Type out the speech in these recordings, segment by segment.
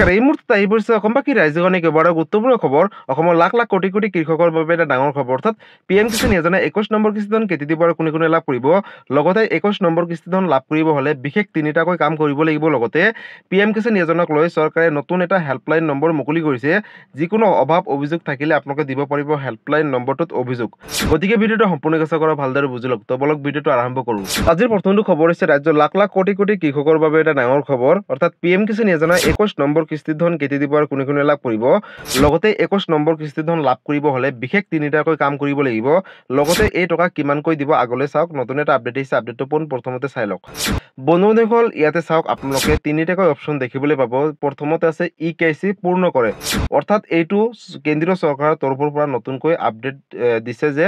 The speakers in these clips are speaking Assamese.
নমস্কাৰ, এই মুহূৰ্তত আহি পৰিছে অসমবাসী ৰাইজৰ একেবাৰে গুৰুত্বপূৰ্ণ খবৰ। অসমৰ লাখ লাখ কোটি কোটি কৃষকৰ বাবে এটা ডাঙৰ খবৰ। অৰ্থাৎ PM কিষাণ যোজনা 21 নম্বৰ কিস্তিধন কেতিয়া দিব আৰু কোনে কোনে লাভ কৰিব। লগতে 21 নম্বৰ কিস্তিধন লাভ কৰিব হ'লে বিশেষ তিনিটাকৈ কাম কৰিব লাগিব। লগতে PM কিষাণ যোজনাক লৈ চৰকাৰে নতুন এটা হেল্পলাইন নম্বৰ মুকলি কৰিছে। যিকোনো অভাৱ অভিযোগ থাকিলে আপোনালোকে দিব পাৰিব হেল্পলাইন নম্বৰটোত অভিযোগ। গতিকে ভিডিঅ'টো সম্পূৰ্ণ চেষ্টা কৰা, ভালদৰে বুজি লওক। তো বলক ভিডিঅ'টো আৰম্ভ কৰোঁ। আজিৰ প্ৰথমটো খবৰ হৈছে ৰাজ্যৰ লাখ লাখ কোটি কোটি কৃষকৰ বাবে এটা ডাঙৰ খবৰ। অৰ্থাৎ PM কিষাণ যোজনা 21 নম্বৰ কিস্তিধন কেতিয়া দিব আৰু কোনে কোনে লাভ কৰিব। লগতে 21 নম্বৰ কিস্তিধন লাভ কৰিব হ'লে বিশেষ তিনিটাকৈ কাম কৰিব লাগিব। লগতে এই টকা কিমানকৈ দিব আগলৈ চাওক। নতুন এটা আপডেট আহিছে, আপডেটটো প্ৰথমতে চাই লওক। বন্ধুসকল, ইয়াতে চাওক, আপোনালোকে তিনিটাকৈ অপশ্যন দেখিবলৈ পাব। প্ৰথমতে আছে EKYC পূৰ্ণ কৰে। অৰ্থাৎ এইটো কেন্দ্ৰীয় চৰকাৰৰ তৰফৰ পৰা নতুনকৈ আপডেট দিছে যে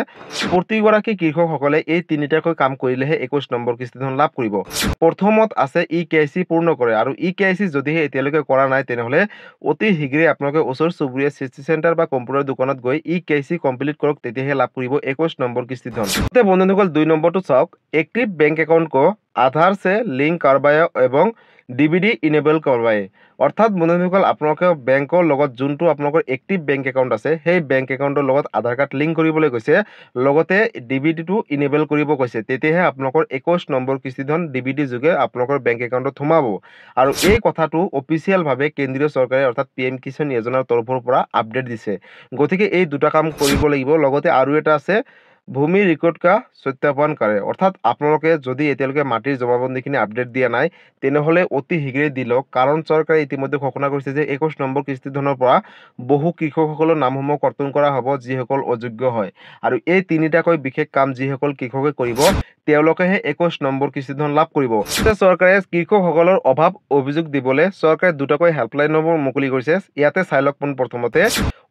প্ৰতিগৰাকী কৃষকসকলে এই তিনিটাকৈ কাম কৰিলেহে 21 নম্বৰ কিস্তিধন লাভ কৰিব। প্ৰথমত আছে EKYC পূৰ্ণ কৰে, আৰু EKYC যদিহে এতিয়ালৈকে কৰা নাই তেনেহ'লে অতি শীঘ্ৰে আপোনালোকে ওচৰ চুবুৰীয়া CSC চেণ্টাৰ বা কম্পিউটাৰ দোকানত গৈ EKYC কমপ্লিট কৰক, তেতিয়াহে লাভ কৰিব 21 নম্বৰ কিস্তিধন। বন্ধুসকল, 2 নম্বৰটো চাওক, एक्टिव बैंक अकाउंट को आधार से लिंक करवाए এবং DBD ইনেবল কৰবায়। অৰ্থাৎ বন্ধুসকল, আপোনালোকে বেংকৰ লগত যোনটো আপোনালোকৰ এক্টিভ বেংক একাউণ্ট আছে সেই বেংক একাউণ্টৰ লগত আধাৰ কাৰ্ড লিংক কৰিবলৈ কৈছে। লগতে DBDটো ইনেবল কৰিব কৈছে, তেতিয়াহে আপোনালোকৰ 21 নম্বৰ কিস্তিধন DBD যোগে আপোনালোকৰ বেংক একাউণ্টত সোমাব। আৰু এই কথাটো অফিচিয়েলভাৱে কেন্দ্ৰীয় চৰকাৰে অৰ্থাৎ PM কিষাণ যোজনাৰ তৰফৰ পৰা আপডেট দিছে। গতিকে এই দুটা কাম কৰিব লাগিব। লগতে আৰু এটা আছে ভূমি ৰেকৰ্ড কা সত্যাপন কৰে। অৰ্থাৎ আপোনালোকে যদি এতিয়ালৈকে মাটিৰ জমাবন্দীখিনি আপডেট দিয়া নাই তেনেহ'লে অতি শীঘ্ৰে দি লওক, কাৰণ চৰকাৰে ইতিমধ্যে ঘোষণা কৰিছে যে 21 নম্বৰ কিস্তিধনৰ পৰা বহু কৃষকসকলৰ নামসমূহ কৰ্তন কৰা হ'ব যিসকল অযোগ্য হয়। আৰু এই তিনিটাকৈ বিশেষ কাম যিসকল কৃষকে কৰিব তেওঁলোকেহে 21 নম্বৰ কিস্তিধন লাভ কৰিব। চৰকাৰে কৃষকসকলৰ অভাৱ অভিযোগ দিবলৈ চৰকাৰে দুটাকৈ হেল্পলাইন নম্বৰ মুকলি কৰিছে। ইয়াতে চাই লওক, প্ৰথমতে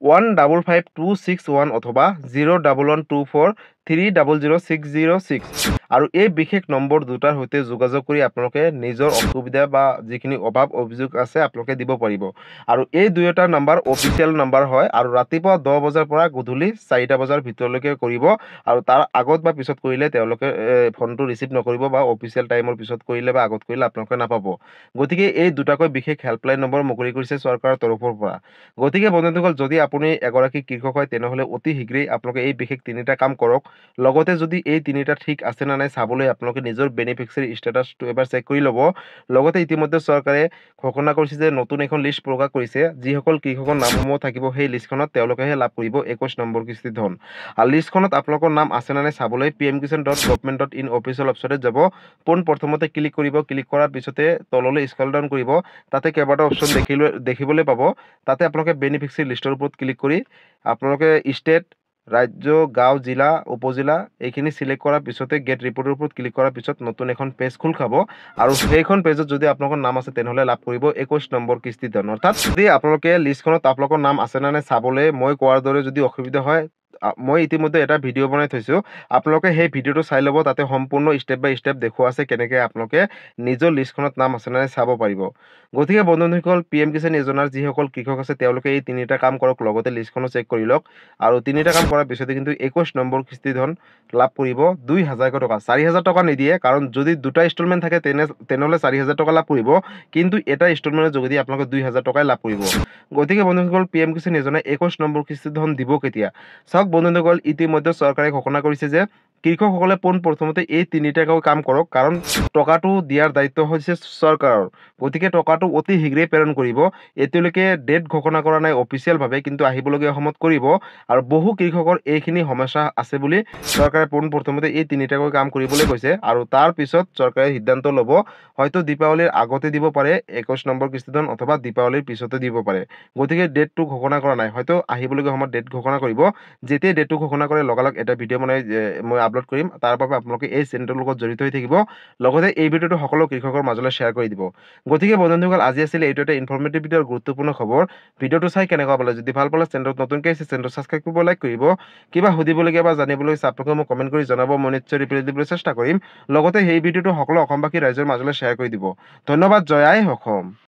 155261 অথবা 01124300606 আৰু এই বিশেষ নম্বৰ দুটাৰ সৈতে যোগাযোগ কৰি আপোনালোকে নিজৰ অসুবিধা বা যিখিনি অভাৱ অভিযোগ আছে আপোনালোকে দিব পাৰিব। আৰু এই দুয়োটা নাম্বাৰ অফিচিয়েল নাম্বাৰ হয়, আৰু ৰাতিপুৱা 10 বজাৰ পৰা গধূলি 4টা বজাৰ ভিতৰলৈকে কৰিব। আৰু তাৰ আগত বা পিছত কৰিলে তেওঁলোকে ফোনটো ৰিচিভ নকৰিব, বা অফিচিয়েল টাইমৰ পিছত কৰিলে বা আগত কৰিলে আপোনালোকে নাপাব। গতিকে এই দুটাকৈ বিশেষ হেল্পলাইন নম্বৰ মুকলি কৰিছে চৰকাৰৰ তৰফৰ পৰা। গতিকে বন্ধুসকল, যদি আপুনি এগৰাকী কৃষক হয় তেনেহ'লে অতি শীঘ্ৰেই আপোনালোকে এই বিশেষ তিনিটা কাম কৰক। লগতে যদি এই তিনিটা ঠিক আছে নে নাই চাবলৈ আপোনালোকে নিজৰ বেনিফিচিয়াৰী ষ্টেটাছটো এবাৰ চেক কৰি ল'ব। লগতে ইতিমধ্যে চৰকাৰে ঘোষণা কৰিছে যে নতুন এখন লিষ্ট প্ৰকাশ কৰিছে, যিসকল কৃষকৰ নামসমূহ থাকিব সেই লিষ্টখনত তেওঁলোকেহে লাভ কৰিব 21 নম্বৰ কিস্তিধন। আৰু লিষ্টখনত আপোনালোকৰ নাম আছে নে নাই চাবলৈ pmkisan.government.in অফিচিয়েল ৱেবছাইটত যাব। প্ৰথমতে ক্লিক কৰিব। ক্লিক কৰাৰ পিছতে তললৈ স্ক্ৰল ডাউন কৰিব। তাতে কেইবাটাও অপশ্যন দেখিবলৈ পাব। তাতে আপোনালোকে বেনিফিচিয়াৰী লিষ্টৰ ওপৰত ক্লিক কৰি আপোনালোকে ষ্টেট, ৰাজ্য, গাঁও, জিলা, উপজিলা এইখিনি চিলেক্ট কৰাৰ পিছতে গেট ৰিপৰ্টৰ ওপৰত ক্লিক কৰাৰ পিছত নতুন এখন পেজ খোল খাব। আৰু সেইখন পেজত যদি আপোনালোকৰ নাম আছে তেনেহ'লে লাভ কৰিব 21 নম্বৰ কিস্তিধন। অৰ্থাৎ যদি আপোনালোকে লিষ্টখনত আপোনালোকৰ নাম আছে নে নাই চাবলৈ মই কোৱাৰ দৰে যদি অসুবিধা হয়, মই ইতিমধ্যে এটা ভিডিঅ' বনাই থৈছোঁ, আপোনালোকে সেই ভিডিঅ'টো চাই ল'ব। তাতে সম্পূৰ্ণ ষ্টেপ বাই ষ্টেপ দেখুওৱা আছে কেনেকৈ আপোনালোকে নিজৰ লিষ্টখনত নাম আছে নে নাই চাব পাৰিব। গতিকে বন্ধুসকল, PM কিষাণ যোজনাৰ যিসকল কৃষক আছে তেওঁলোকে এই তিনিটা কাম কৰক, লগতে লিষ্টখনো চেক কৰি লওক। আৰু তিনিটা কাম কৰাৰ পিছতে কিন্তু 21 নম্বৰ কিস্তিধন লাভ কৰিব 2000 টকা। 4000 টকা নিদিয়ে, কাৰণ যদি দুটা ইনষ্টলমেণ্ট থাকে তেনেহ'লে 4000 টকা লাভ কৰিব, কিন্তু এটা ইনষ্টলমেণ্টৰ যোগেদি আপোনালোকে 2000 টকাই লাভ কৰিব। গতিকে বন্ধুসকল, PM কিষাণ যোজনাই 21 নম্বৰ কিস্তিধন দিব কেতিয়া চাওক। বন্ধুসকল, ইতিমধ্যে চৰকাৰে ঘোষণা কৰিছে যে কৃষকসকলে প্ৰথমতে এই তিনিটাকৈ কাম কৰক, কাৰণ টকাটো দিয়াৰ দায়িত্ব হৈছে চৰকাৰৰ। গতিকে টকাটো অতি শীঘ্ৰেই প্ৰেৰণ কৰিব। এতিয়ালৈকে ডেট ঘোষণা কৰা নাই অফিচিয়েলভাৱে, কিন্তু আহিবলগীয়া সময়ত কৰিব। আৰু বহু কৃষকৰ এইখিনি সমস্যা আছে বুলি চৰকাৰে প্ৰথমতে এই তিনিটাকৈ কাম কৰিবলৈ কৈছে। আৰু তাৰ পিছত চৰকাৰে সিদ্ধান্ত ল'ব, হয়তো দীপাৱলীৰ আগতে দিব পাৰে 21 নম্বৰ কিস্তিধন, অথবা দীপাৱলীৰ পিছতে দিব পাৰে। গতিকে ডেটটো ঘোষণা কৰা নাই, হয়তো আহিবলগীয়া সময়ত ডেট ঘোষণা কৰিব। যেতিয়া ডেটটো ঘোষণা কৰে লগালগ এটা ভিডিঅ' বনাই মই আপলোড কৰিম। তাৰ বাবে আপোনালোকে এই চেনেলটোৰ লগত জড়িত হৈ থাকিব। লগতে এই ভিডিঅ'টো সকলো কৃষকৰ মাজলৈ শ্বেয়াৰ কৰি দিব। গতিকে বন্ধুসকল, আজি আছিলে এইটো এটা ইনফৰ্মেটিভ ভিডিঅ'ৰ গুৰুত্বপূৰ্ণ খবৰ। ভিডিঅ'টো চাই কেনেকুৱা পালে, যদি ভাল পালে চেনেলটো নতুনকৈ আহিছে চেনেলটো ছাবস্ক্ৰাইব কৰিব, লাইক কৰিব। কিবা সুধিবলগীয়া বা জানিবলৈ ইচ্ছা আপোনালোকে মোক কমেণ্ট কৰি জনাব, মই নিশ্চয় ৰিপ্লাই দিবলৈ চেষ্টা কৰিম। লগতে সেই ভিডিঅ'টো সকলো অসমবাসী ৰাইজৰ মাজলৈ শ্বেয়াৰ কৰি দিব। ধন্যবাদ। জয় আই অসম।